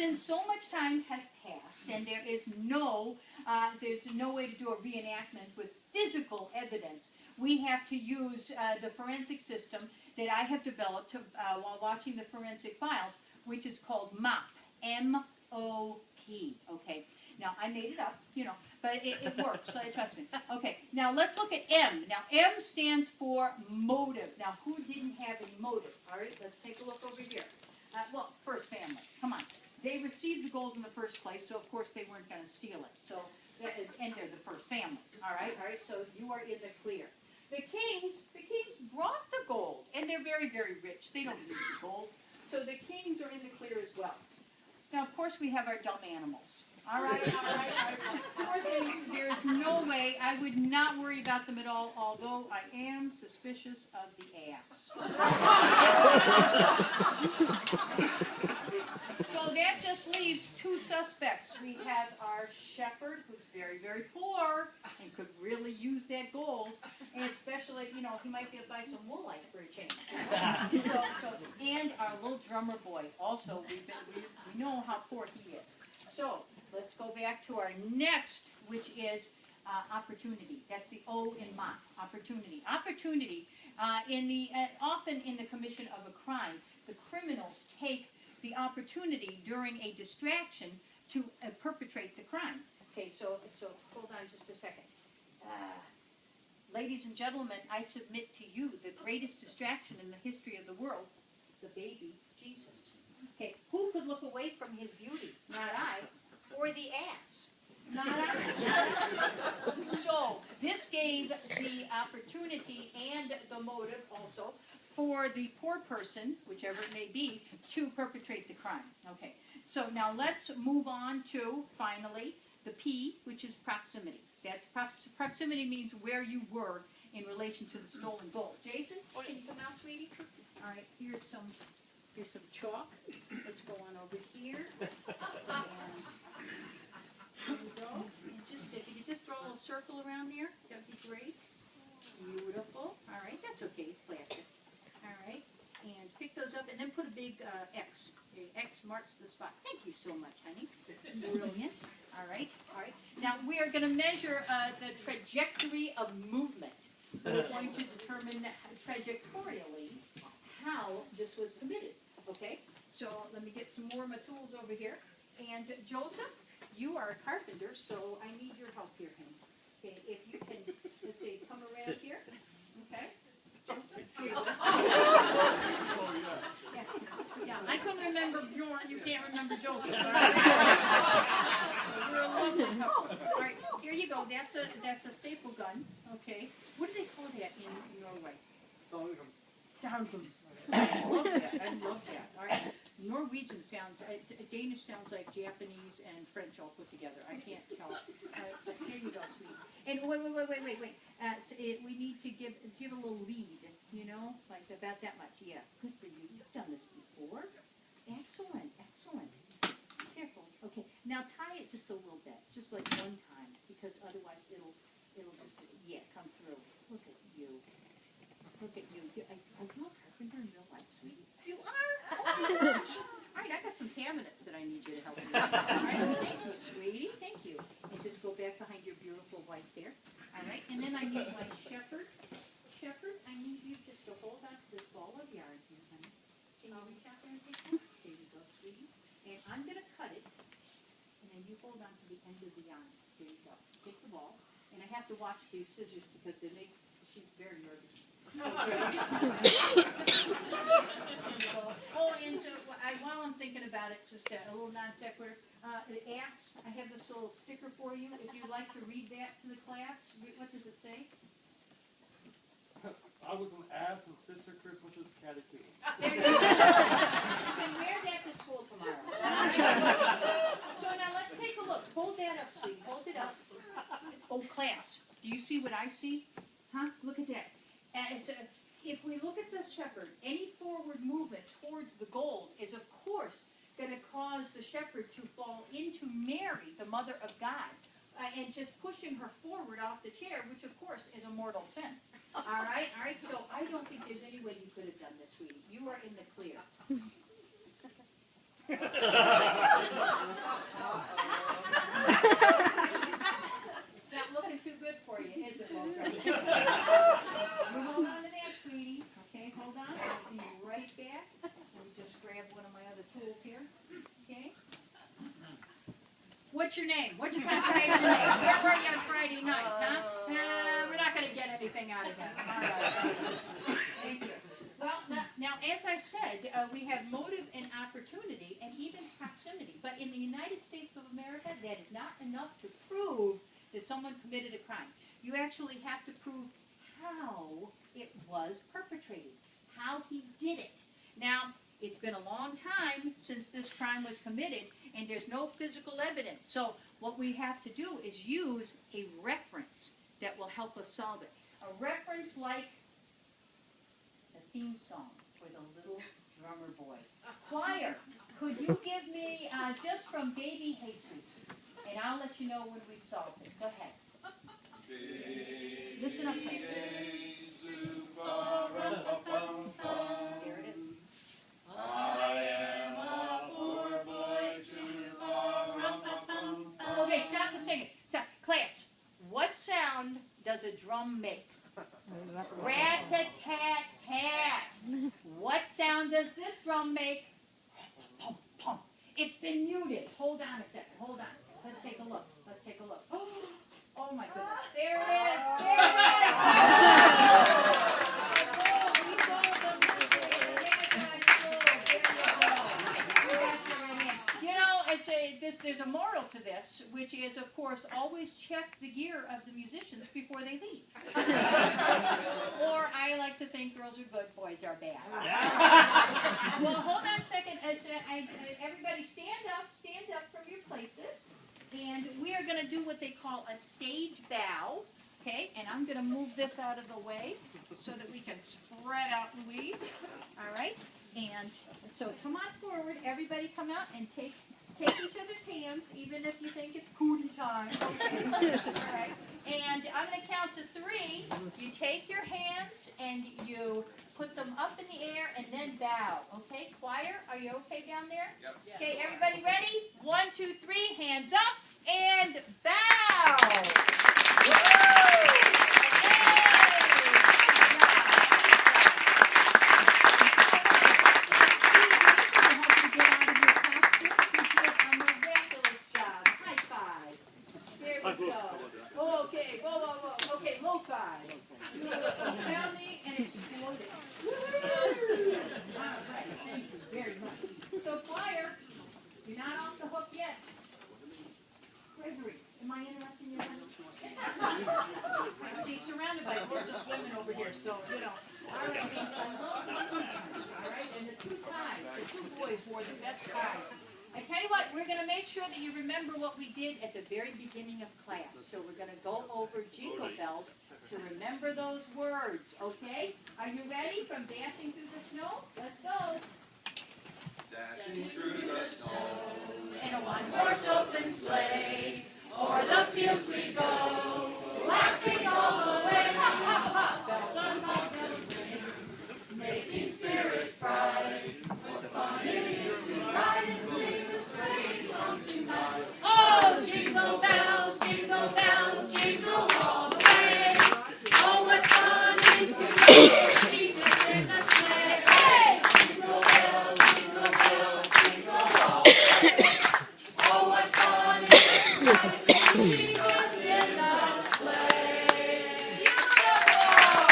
since so much time has passed and there's no way to do a reenactment with physical evidence, we have to use the forensic system that I have developed while watching the forensic files, which is called MOP, M-O-P, okay? Now, I made it up, but it works, so trust me. Okay, now let's look at M. Now, M stands for motive. Now, who didn't have any motive? All right, let's take a look over here. Well, first family, come on. They received the gold in the first place, so of course they weren't going to steal it. So, and they're the first family, all right, so you are in the clear. The kings brought the gold, and they're very, very rich. They don't need the gold, so the kings are in the clear as well. Now, of course, we have our dumb animals. All right. Poor things, there is no way, I would not worry about them at all, although I am suspicious of the ass. So that just leaves two suspects. We have our shepherd, who's very, very poor, and could really use that gold, and especially, he might be able to buy some woolite for a change. And our little drummer boy, also, we know how poor he is. So, let's go back to our next, which is opportunity. That's the O in MOP, opportunity. Opportunity, often in the commission of a crime, the criminals take the opportunity during a distraction to perpetrate the crime. Okay, so hold on just a second. Ladies and gentlemen, I submit to you the greatest distraction in the history of the world, the baby Jesus. Okay, who could look away from his beauty? Not I. Or the ass. Not I. So, this gave the opportunity and the motive also for the poor person, whichever it may be, to perpetrate the crime. Okay, so now let's move on to, finally, the P, which is proximity. That's proximity means where you were in relation to the stolen gold. Jason, can you come out, sweetie? All right, here's some chalk. Let's go on over here. And there we go. And if you just draw a little circle around there, that'd be great. Beautiful. All right, that's okay. It's plastic. All right, and pick those up, and then put a big X. The X marks the spot. Thank you so much, honey. Brilliant. All right. Now we are going to measure the trajectory of movement. We're going to determine trajectorially how this was committed. Okay. So let me get some more of my tools over here. And Joseph, you are a carpenter, so I need your help here, honey. Okay. If you can, let's see, come around here. Okay. Yeah, I couldn't remember Bjorn. You can't remember Joseph. Right? So we're a lovely couple. All right, here you go. That's a staple gun. Okay. What do they call that in Norway? Stargum. I love that. All right. Norwegian sounds, Danish sounds like Japanese and French all put together. I can't tell. But here you go, sweetie. And wait. So we need to give a little lead, like about that much. Yeah, good for you. You've done this before. Excellent. Careful. Okay, now tie it just a little bit, just like one time, because otherwise it'll just, come through. Look at you. Are you a carpenter in real life, sweetie? You are? Oh my gosh. All right, I got some cabinets that I need you to help me with. All right, thank you, sweetie. Thank you. And just go back behind your beautiful wife there. All right, and then I need my shepherd. Shepherd, I need you just to hold on to this ball of yarn here, honey. Can you reach out there and take one? There you go, sweetie. And I'm going to cut it, and then you hold on to the end of the yarn. There you go. Take the ball. And I have to watch these scissors because she's very nervous. While I'm thinking about it, just a little non sequitur. The axe, I have this little sticker for you. If you'd like to read that to the class, what does it say? I was an ass in Sister Christmas's catechism. There you go. You can wear that to school tomorrow. So now let's take a look. Hold that up, sweetie. Hold it up. Oh, class, do you see what I see? Huh? Look at that. And if we look at the shepherd, any forward movement towards the gold is, of course, going to cause the shepherd to fall into Mary, the Mother of God, and just pushing her forward off the chair, which, of course, is a mortal sin. All right? So I don't think there's any way you could have done this, sweetie. You are in the clear. what's your name? What's your confirmation name? Where were you on Friday nights, huh? We're not going to get anything out of that. All right. Thank you. Well, now, as I said, we have motive and opportunity and even proximity. But in the United States of America, that is not enough to prove that someone committed a crime. You actually have to prove how it was perpetrated, how he did it. Now, it's been a long time since this crime was committed, and there's no physical evidence. So what we have to do is use a reference that will help us solve it. A reference like the theme song for the little drummer boy. Choir, could you give me just from Baby Jesus, and I'll let you know when we've solved it. Go ahead. Listen up, please. Here it is. Okay, stop the singing. Stop. Class, what sound does a drum make? Rat-a-tat-tat. What sound does this drum make? Pum, pum. It's been muted. Hold on a second. Hold on. Let's take a look. Let's take a look. Oh my goodness. There it is. There it is. We sold them. You know, there's a moral to this, which is, of course, always check the gear of the musicians before they leave. Or I like to think girls are good, boys are bad. Well, hold on a second. Everybody stand up from your places. And we are going to do what they call a stage bow. Okay, and I'm going to move this out of the way so that we can spread out Louise. All right, and so come on forward. Everybody come out and take each other's hands, even if you think it's cootie time. Okay. All right. And I'm going to count to 3. You take your hands and you put them up in the air and then bow. Okay, choir, are you okay down there? Yep. Okay, everybody ready? 1, 2, 3, hands up and bow. Woo! Okay, whoa. Okay, low 5. Found me and exploded. All right, thank you very much. So, choir, you're not off the hook yet. Gregory, am I interrupting your lunch? See, surrounded by gorgeous women over here, so, you know. All right, and I love the suit. All right, and the 2 ties. The 2 boys wore the best ties. I tell you what, we're going to make sure that you remember what we did at the very beginning of class. So we're going to go over Jingle Bells to remember those words, okay? Are you ready from Dashing Through the Snow? Let's go. Dashing through the snow In a one-horse open sleigh, o'er the fields we go, laughing all the way. Hop, hop, hop, bells on bobtails ring, making spirits bright. What fun it is to ride and sing the sleigh song tonight. Oh, jingle bells, jingle all the way. Oh, what fun it is to ride Jesus in the sleigh. Hey! Jingle bells, jingle all the way. Oh, what fun it is to ride Jesus in the sleigh. Beautiful!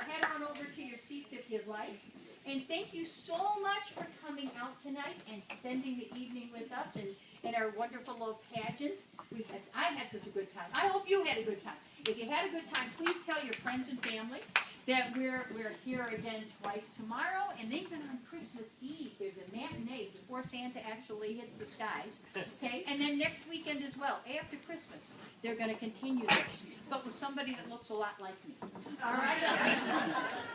Head on over to your seats if you'd like. And thank you so much for coming out tonight and spending the evening with us in our wonderful little pageant. I had such a good time. I hope you had a good time. If you had a good time, please tell your friends and family that we're here again twice tomorrow, and even on Christmas Eve, there's a matinee before Santa actually hits the skies, okay? And then next weekend as well, after Christmas, they're going to continue this, but with somebody that looks a lot like me, all right?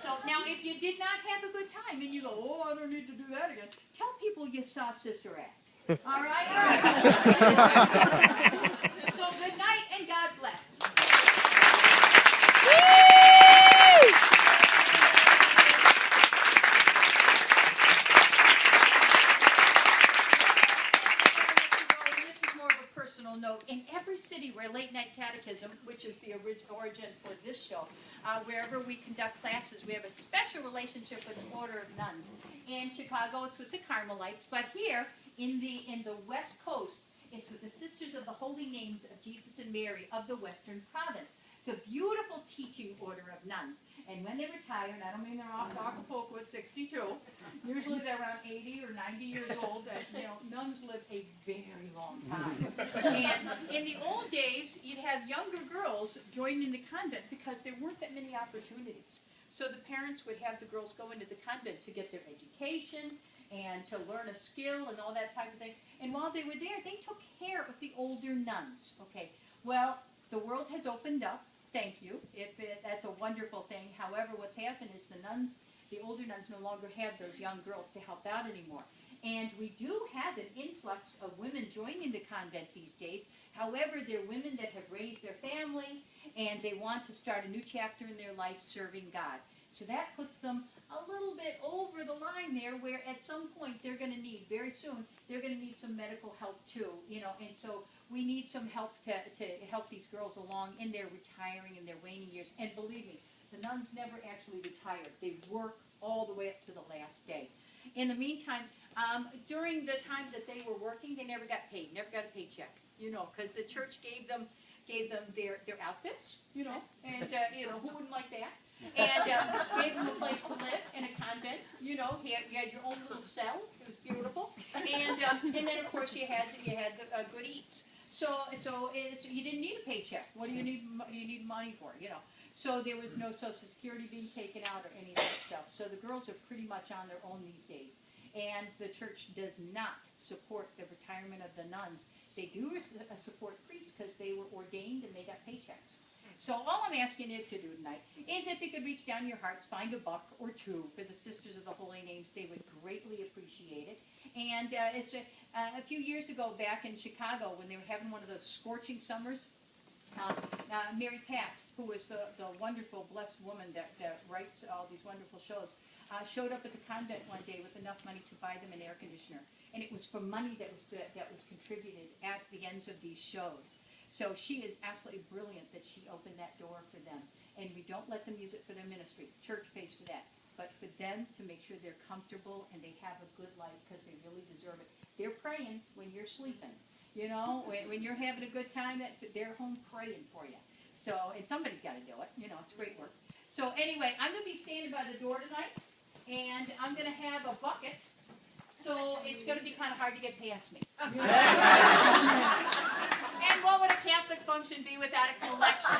So now, if you did not have a good time, and you go, oh, I don't need to do that again, tell people you saw Sister Act, all right? So good night, and God bless. Note, in every City, where Late Night Catechism, which is the origin for this show, wherever we conduct classes, we have a special relationship with the Order of Nuns. In Chicago, it's with the Carmelites, but here in the West Coast, it's with the Sisters of the Holy Names of Jesus and Mary of the Western Province. It's a beautiful teaching order of nuns. And when they retire, and I don't mean they're off to Acapulco at 62, usually they're around 80 or 90 years old, and nuns live a very long time. And in the old days, you'd have younger girls joining the convent because there weren't that many opportunities. So the parents would have the girls go into the convent to get their education and to learn a skill and all that type of thing. And while they were there, they took care of the older nuns. Okay, well, the world has opened up. Thank you. That's a wonderful thing. However, what's happened is the older nuns no longer have those young girls to help out anymore. And we do have an influx of women joining the convent these days. However, they're women that have raised their family and they want to start a new chapter in their life serving God. So that puts them a little bit over the line there, where at some point they're going to need, very soon, they're going to need some medical help too, and so we need some help to help these girls along in their retiring and their waning years. And believe me, the nuns never actually retired. They work all the way up to the last day. In the meantime, during the time that they were working, they never got paid, never got a paycheck, because the church gave them their outfits, and who wouldn't like that? And gave them a place to live in a convent. You had your own little cell. It was beautiful. And then of course you had good eats. So you didn't need a paycheck. What do you need money for? So there was no Social Security being taken out or any of that stuff. So the girls are pretty much on their own these days. And the church does not support the retirement of the nuns. They do support priests because they were ordained and they got paychecks. So all I'm asking you to do tonight is, if you could reach down your hearts, find $1 or $2 for the Sisters of the Holy Names. They would greatly appreciate it. And it's a few years ago back in Chicago, when they were having one of those scorching summers, Mary Pat, who is the wonderful, blessed woman that writes all these wonderful shows, showed up at the convent one day with enough money to buy them an air conditioner. And it was from money that was contributed at the ends of these shows. So she is absolutely brilliant that she opened that door for them. And we don't let them use it for their ministry. Church pays for that. But for them to make sure they're comfortable and they have a good life, because they really deserve it. They're praying when you're sleeping. When you're having a good time, they're home praying for you. So, and somebody's got to do it. It's great work. So anyway, I'm going to be standing by the door tonight. And I'm going to have a bucket. So it's going to be kind of hard to get past me. And what would a Catholic function be without a collection?